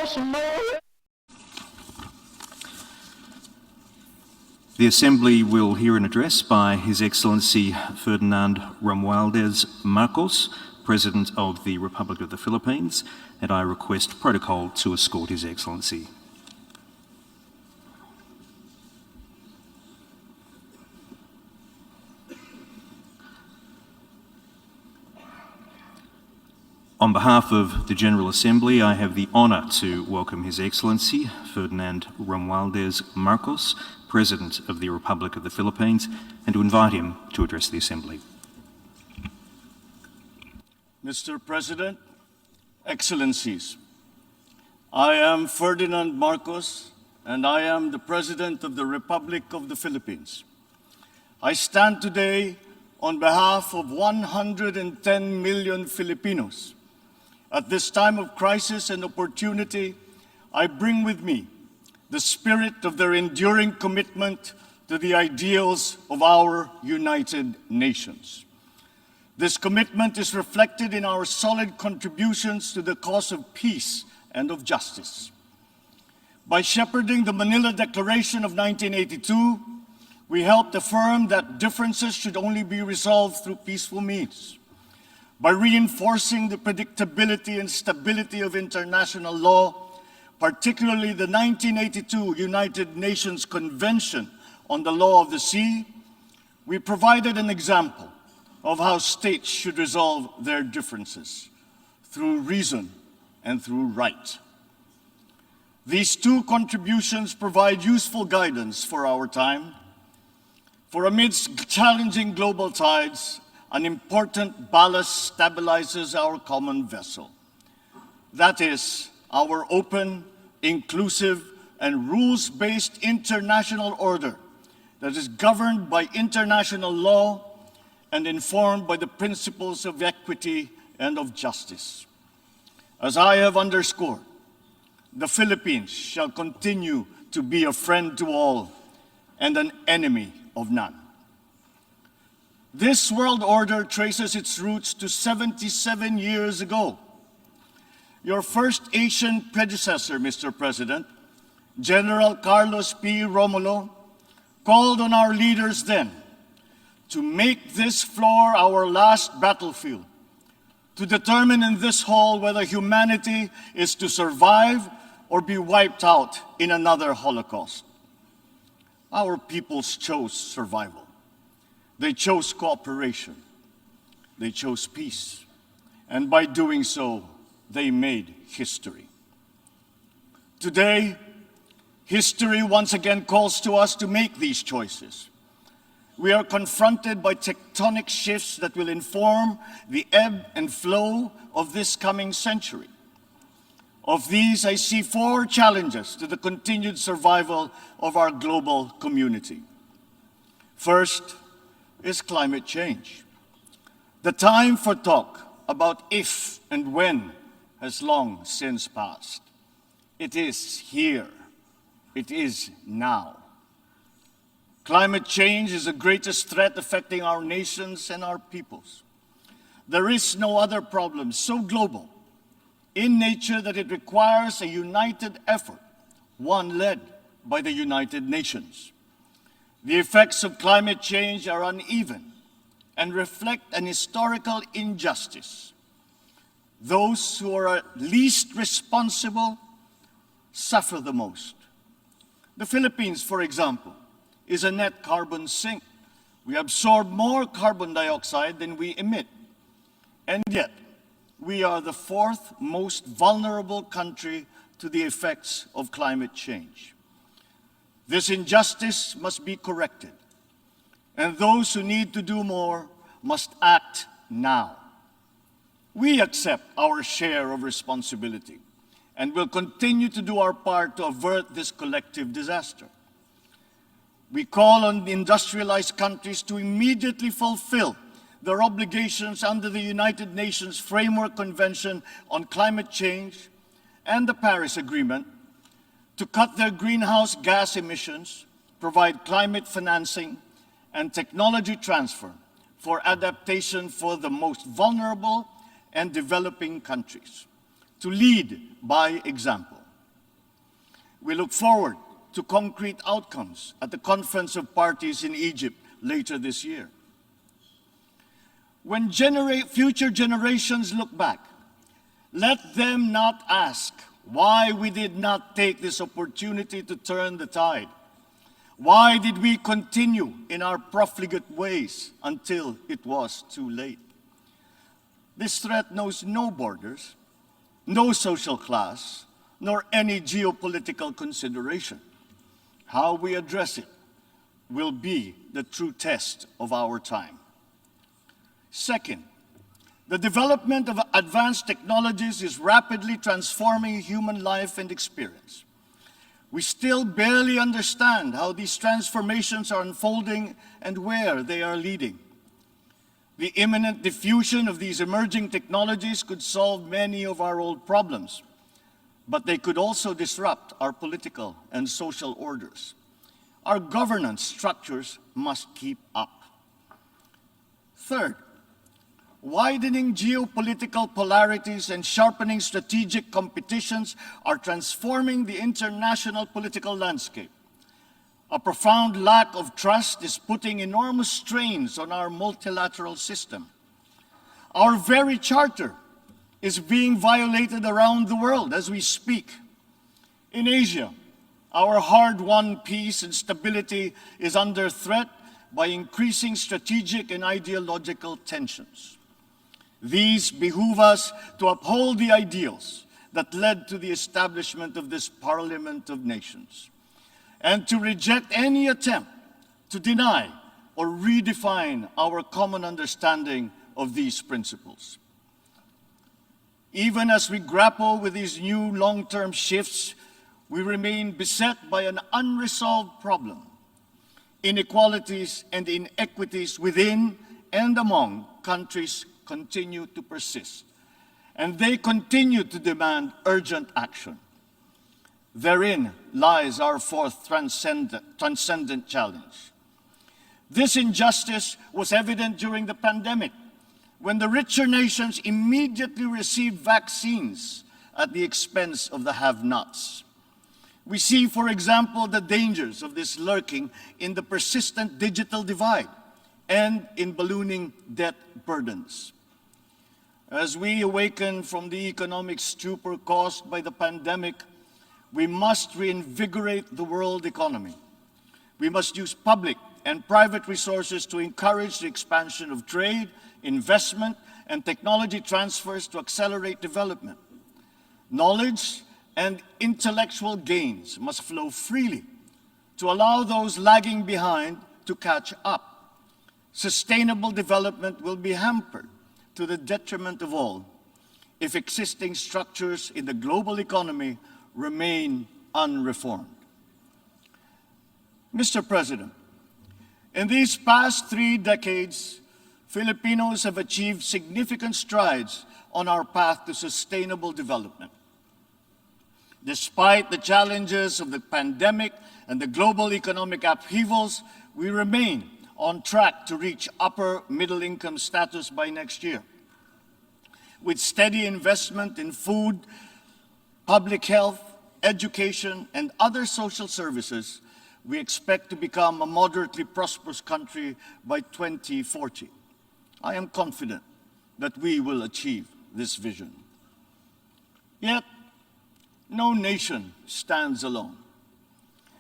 some more. The Assembly will hear an address by His Excellency Ferdinand Romualdez Marcos, President of the Republic of the Philippines, and I request protocol to escort His Excellency. On behalf of the General Assembly, I have the honour to welcome His Excellency Ferdinand Romualdez Marcos, President of the Republic of the Philippines, and to invite him to address the Assembly. Mr. President, Excellencies, I am Ferdinand Marcos, and I am the President of the Republic of the Philippines. I stand today on behalf of 110 million Filipinos. At this time of crisis and opportunity, I bring with me the spirit of their enduring commitment to the ideals of our United Nations. This commitment is reflected in our solid contributions to the cause of peace and of justice. By shepherding the Manila Declaration of 1982, we helped affirm that differences should only be resolved through peaceful means. By reinforcing the predictability and stability of international law, particularly the 1982 United Nations Convention on the Law of the Sea, we provided an example of how states should resolve their differences through reason and through right. These two contributions provide useful guidance for our time. For amidst challenging global tides, an important ballast stabilizes our common vessel. That is, our open, inclusive, and rules-based international order that is governed by international law and informed by the principles of equity and of justice. As I have underscored, the Philippines shall continue to be a friend to all and an enemy of none. This world order traces its roots to 77 years ago. Your first Asian predecessor, Mr. President, General Carlos P. Romulo, called on our leaders then to make this floor our last battlefield, to determine in this hall whether humanity is to survive or be wiped out in another Holocaust. Our peoples chose survival. They chose cooperation. They chose peace. And by doing so, they made history. Today, history once again calls to us to make these choices. We are confronted by tectonic shifts that will inform the ebb and flow of this coming century. Of these, I see four challenges to the continued survival of our global community. First is climate change. The time for talk about if and when has long since passed. It is here. It is now. Climate change is the greatest threat affecting our nations and our peoples. There is no other problem so global in nature that it requires a united effort, one led by the United Nations. The effects of climate change are uneven and reflect an historical injustice. Those who are least responsible suffer the most. The Philippines, for example, is a net carbon sink. We absorb more carbon dioxide than we emit. And yet, we are the fourth most vulnerable country to the effects of climate change. This injustice must be corrected, and those who need to do more must act now. We accept our share of responsibility and will continue to do our part to avert this collective disaster. We call on the industrialized countries to immediately fulfill their obligations under the United Nations Framework Convention on Climate Change and the Paris Agreement to cut their greenhouse gas emissions, provide climate financing, and technology transfer for adaptation for the most vulnerable and developing countries, to lead by example. We look forward to concrete outcomes at the Conference of Parties in Egypt later this year. When future generations look back, let them not ask why we did not take this opportunity to turn the tide. Why did we continue in our profligate ways until it was too late? This threat knows no borders, no social class, nor any geopolitical consideration. How we address it will be the true test of our time. Second, the development of advanced technologies is rapidly transforming human life and experience. We still barely understand how these transformations are unfolding and where they are leading. The imminent diffusion of these emerging technologies could solve many of our old problems, but they could also disrupt our political and social orders. Our governance structures must keep up. Third, widening geopolitical polarities and sharpening strategic competitions are transforming the international political landscape. A profound lack of trust is putting enormous strains on our multilateral system. Our very charter is being violated around the world as we speak. In Asia, our hard-won peace and stability is under threat by increasing strategic and ideological tensions. These behoove us to uphold the ideals that led to the establishment of this Parliament of Nations, and to reject any attempt to deny or redefine our common understanding of these principles. Even as we grapple with these new long-term shifts, we remain beset by an unresolved problem. Inequalities and inequities within and among countries continue to persist, and they continue to demand urgent action. Therein lies our fourth transcendent challenge. This injustice was evident during the pandemic, when the richer nations immediately received vaccines at the expense of the have-nots. We see, for example, the dangers of this lurking in the persistent digital divide and in ballooning debt burdens. As we awaken from the economic stupor caused by the pandemic, we must reinvigorate the world economy. We must use public and private resources to encourage the expansion of trade, investment, and technology transfers to accelerate development. Knowledge and intellectual gains must flow freely to allow those lagging behind to catch up. Sustainable development will be hampered to the detriment of all if existing structures in the global economy remain unreformed. Mr. President, in these past 3 decades, Filipinos have achieved significant strides on our path to sustainable development. Despite the challenges of the pandemic and the global economic upheavals, we remain on track to reach upper middle income status by next year. With steady investment in food, public health, education, and other social services, we expect to become a moderately prosperous country by 2040. I am confident that we will achieve this vision. Yet, no nation stands alone.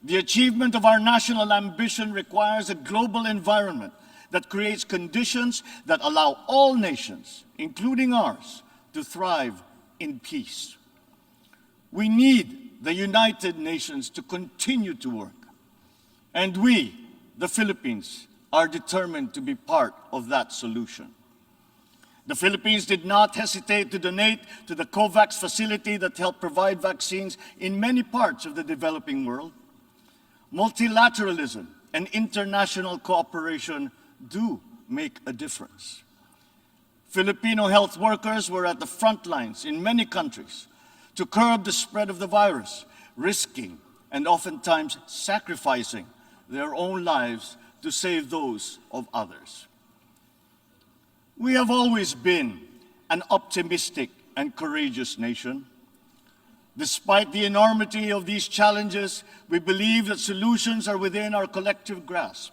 The achievement of our national ambition requires a global environment that creates conditions that allow all nations, including ours, to thrive in peace. We need the United Nations to continue to work, and we, the Philippines, are determined to be part of that solution. The Philippines did not hesitate to donate to the COVAX facility that helped provide vaccines in many parts of the developing world. Multilateralism and international cooperation do make a difference. Filipino health workers were at the front lines in many countries to curb the spread of the virus, risking and oftentimes sacrificing their own lives to save those of others. We have always been an optimistic and courageous nation. Despite the enormity of these challenges, we believe that solutions are within our collective grasp.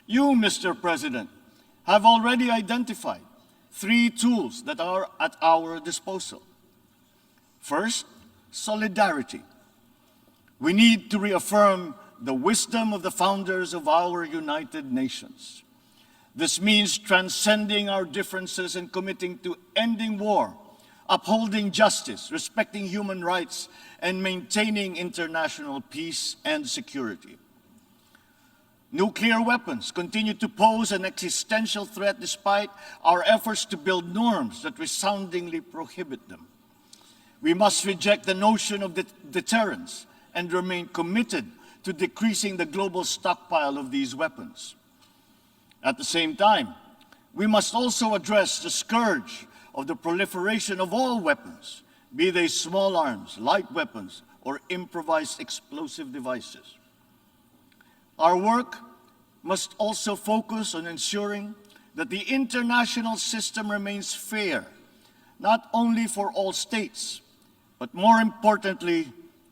You, Mr. President, have already identified 3 tools that are at our disposal. First, solidarity. We need to reaffirm the wisdom of the founders of our United Nations. This means transcending our differences and committing to ending war, upholding justice, respecting human rights, and maintaining international peace and security. Nuclear weapons continue to pose an existential threat despite our efforts to build norms that resoundingly prohibit them. We must reject the notion of deterrence and remain committed to decreasing the global stockpile of these weapons. At the same time, we must also address the scourge of the proliferation of all weapons, be they small arms, light weapons, or improvised explosive devices. Our work must also focus on ensuring that the international system remains fair, not only for all states, but more importantly,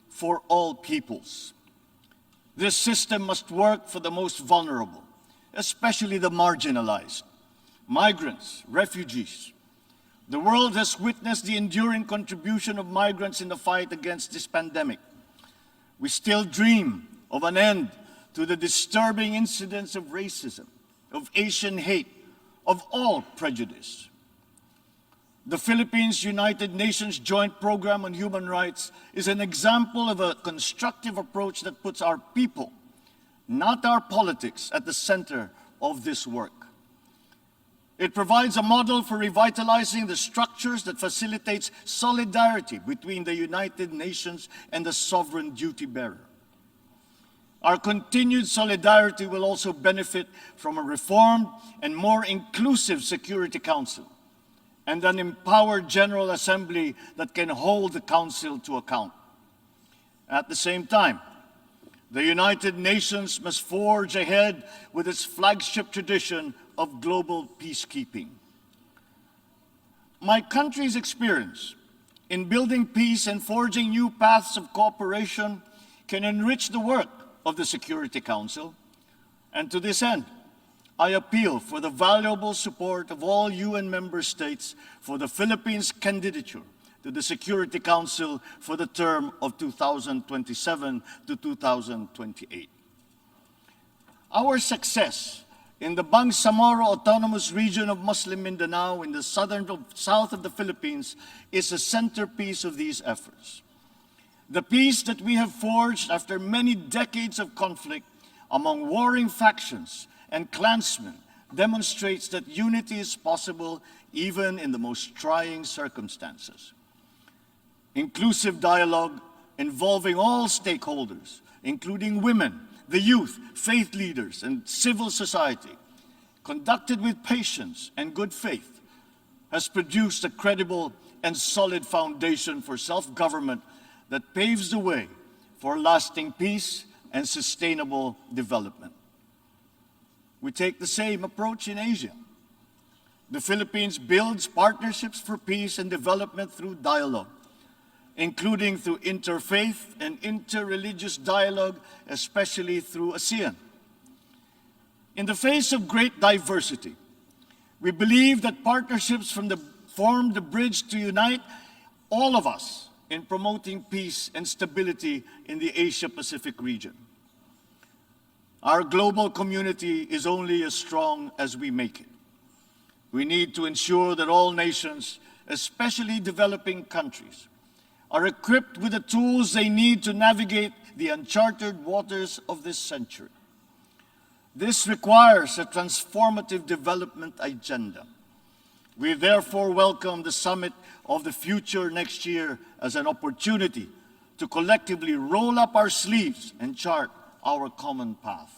for all peoples. This system must work for the most vulnerable, especially the marginalized, migrants, refugees. The world has witnessed the enduring contribution of migrants in the fight against this pandemic. We still dream of an end to the disturbing incidents of racism, of Asian hate, of all prejudice. The Philippines United Nations Joint Program on Human Rights is an example of a constructive approach that puts our people, not our politics, at the center of this work. It provides a model for revitalizing the structures that facilitates solidarity between the United Nations and the sovereign duty bearer. Our continued solidarity will also benefit from a reformed and more inclusive Security Council and an empowered General Assembly that can hold the Council to account. At the same time, the United Nations must forge ahead with its flagship tradition of global peacekeeping. My country's experience in building peace and forging new paths of cooperation can enrich the work of the Security Council, and to this end, I appeal for the valuable support of all UN member states for the Philippines' candidature to the Security Council for the term of 2027 to 2028. Our success in the Bangsamoro Autonomous Region of Muslim Mindanao in the south of the Philippines is a centerpiece of these efforts. The peace that we have forged after many decades of conflict among warring factions and clansmen demonstrates that unity is possible even in the most trying circumstances. Inclusive dialogue involving all stakeholders, including women, the youth, faith leaders, and civil society, conducted with patience and good faith, has produced a credible and solid foundation for self-government that paves the way for lasting peace and sustainable development. We take the same approach in Asia. The Philippines builds partnerships for peace and development through dialogue, including through interfaith and interreligious dialogue, especially through ASEAN. In the face of great diversity, we believe that partnerships form the bridge to unite all of us in promoting peace and stability in the Asia-Pacific region. Our global community is only as strong as we make it. We need to ensure that all nations, especially developing countries, are equipped with the tools they need to navigate the uncharted waters of this century. This requires a transformative development agenda. We therefore welcome the Summit of the Future next year as an opportunity to collectively roll up our sleeves and chart our common path.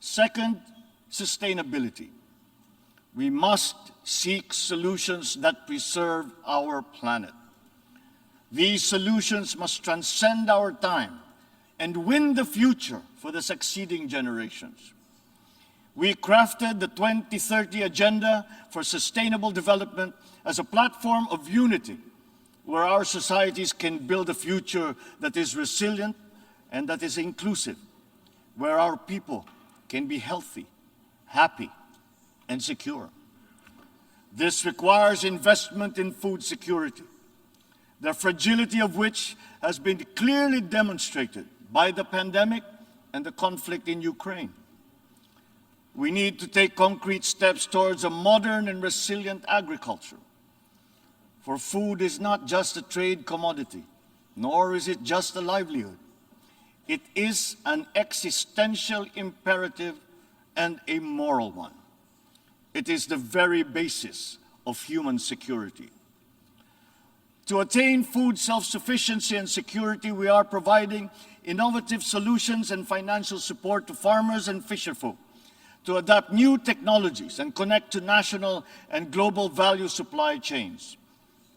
Second, sustainability. We must seek solutions that preserve our planet. These solutions must transcend our time and win the future for the succeeding generations. We crafted the 2030 Agenda for Sustainable Development as a platform of unity, where our societies can build a future that is resilient and that is inclusive, where our people can be healthy, happy, and secure. This requires investment in food security, the fragility of which has been clearly demonstrated by the pandemic and the conflict in Ukraine. We need to take concrete steps towards a modern and resilient agriculture. For food is not just a trade commodity, nor is it just a livelihood. It is an existential imperative and a moral one. It is the very basis of human security. To attain food self-sufficiency and security, we are providing innovative solutions and financial support to farmers and fisherfolk to adapt new technologies and connect to national and global value supply chains.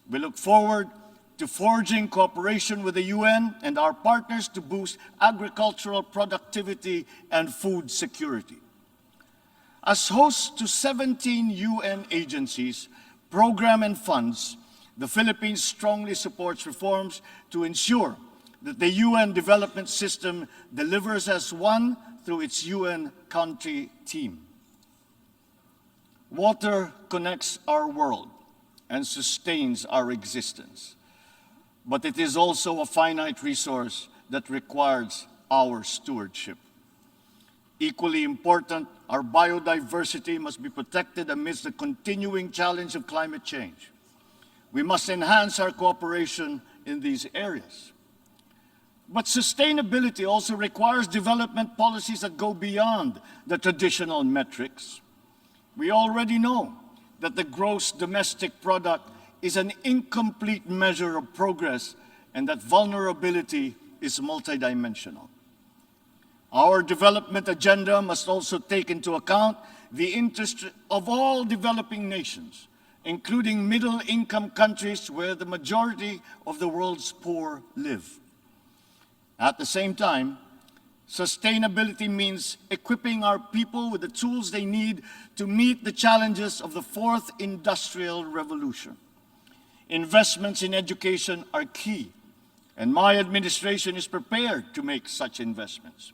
We look forward to forging cooperation with the UN and our partners to boost agricultural productivity and food security. As hosts to 17 UN agencies, programs, and funds, the Philippines strongly supports reforms to ensure that the UN development system delivers as one through its UN country team. Water connects our world and sustains our existence, but it is also a finite resource that requires our stewardship. Equally important, our biodiversity must be protected amidst the continuing challenge of climate change. We must enhance our cooperation in these areas. But sustainability also requires development policies that go beyond the traditional metrics. We already know that the gross domestic product is an incomplete measure of progress and that vulnerability is multidimensional. Our development agenda must also take into account the interest of all developing nations, including middle-income countries where the majority of the world's poor live. At the same time, sustainability means equipping our people with the tools they need to meet the challenges of the fourth industrial revolution. Investments in education are key, and my administration is prepared to make such investments.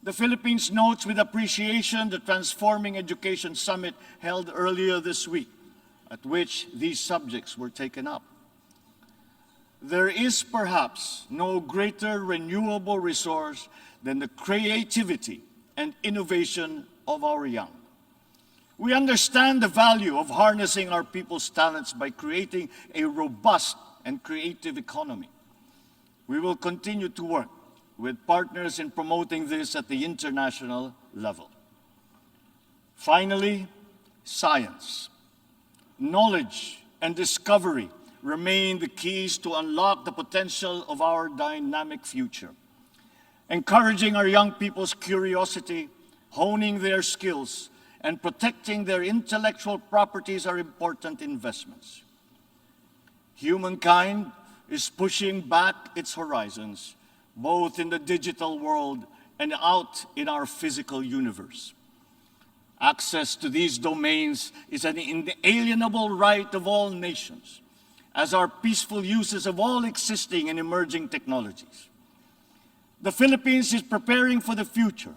The Philippines notes with appreciation the Transforming Education Summit held earlier this week, at which these subjects were taken up. There is perhaps no greater renewable resource than the creativity and innovation of our young. We understand the value of harnessing our people's talents by creating a robust and creative economy. We will continue to work with partners in promoting this at the international level. Finally, science. Knowledge and discovery remain the keys to unlock the potential of our dynamic future. Encouraging our young people's curiosity, honing their skills, and protecting their intellectual properties are important investments. Humankind is pushing back its horizons, both in the digital world and out in our physical universe. Access to these domains is an inalienable right of all nations, as are peaceful uses of all existing and emerging technologies. The Philippines is preparing for the future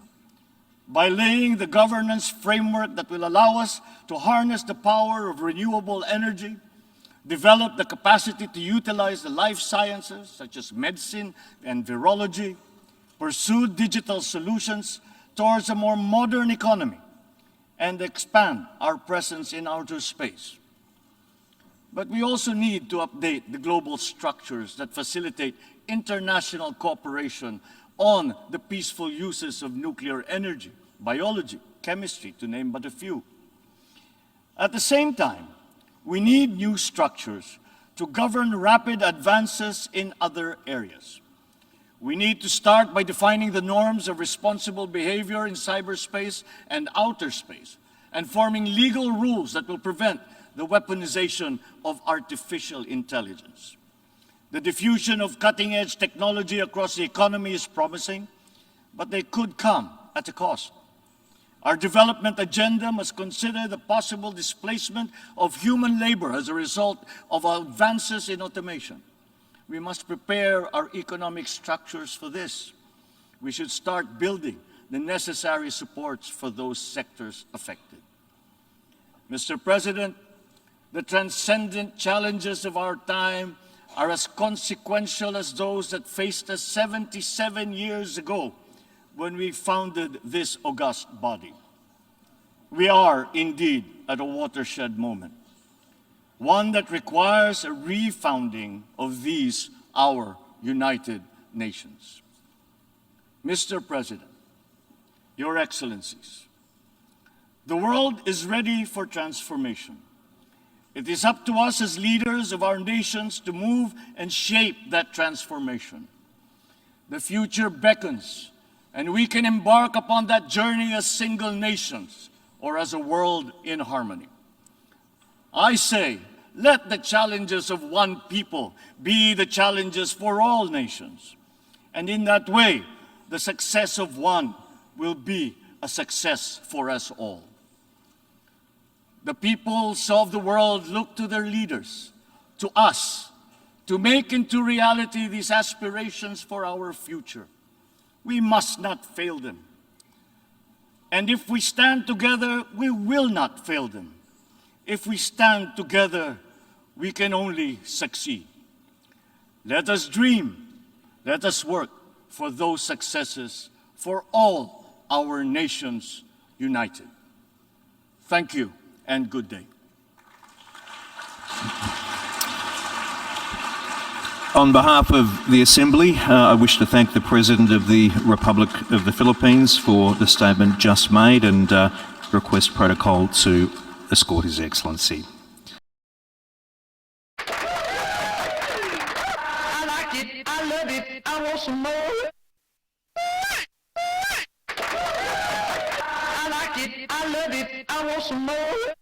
by laying the governance framework that will allow us to harness the power of renewable energy, develop the capacity to utilize the life sciences, such as medicine and virology, pursue digital solutions towards a more modern economy, and expand our presence in outer space. But we also need to update the global structures that facilitate international cooperation on the peaceful uses of nuclear energy, biology, chemistry, to name but a few. At the same time, we need new structures to govern rapid advances in other areas. We need to start by defining the norms of responsible behavior in cyberspace and outer space, and forming legal rules that will prevent the weaponization of artificial intelligence. The diffusion of cutting-edge technology across the economy is promising, but they could come at a cost. Our development agenda must consider the possible displacement of human labor as a result of advances in automation. We must prepare our economic structures for this. We should start building the necessary supports for those sectors affected. Mr. President, the transcendent challenges of our time are as consequential as those that faced us 77 years ago when we founded this august body. We are indeed at a watershed moment, one that requires a refounding of these, our United Nations. Mr. President, Your Excellencies, the world is ready for transformation. It is up to us as leaders of our nations to move and shape that transformation. The future beckons, and we can embark upon that journey as single nations or as a world in harmony. I say, let the challenges of one people be the challenges for all nations. And in that way, the success of one will be a success for us all. The peoples of the world look to their leaders, to us, to make into reality these aspirations for our future. We must not fail them. And if we stand together, we will not fail them. If we stand together, we can only succeed. Let us dream, let us work for those successes for all our nations united. Thank you and good day. On behalf of the Assembly, I wish to thank the President of the Republic of the Philippines for the statement just made and request protocol to escort His Excellency. I like it, I love it, I want some more. I like it, I love it, I want some more.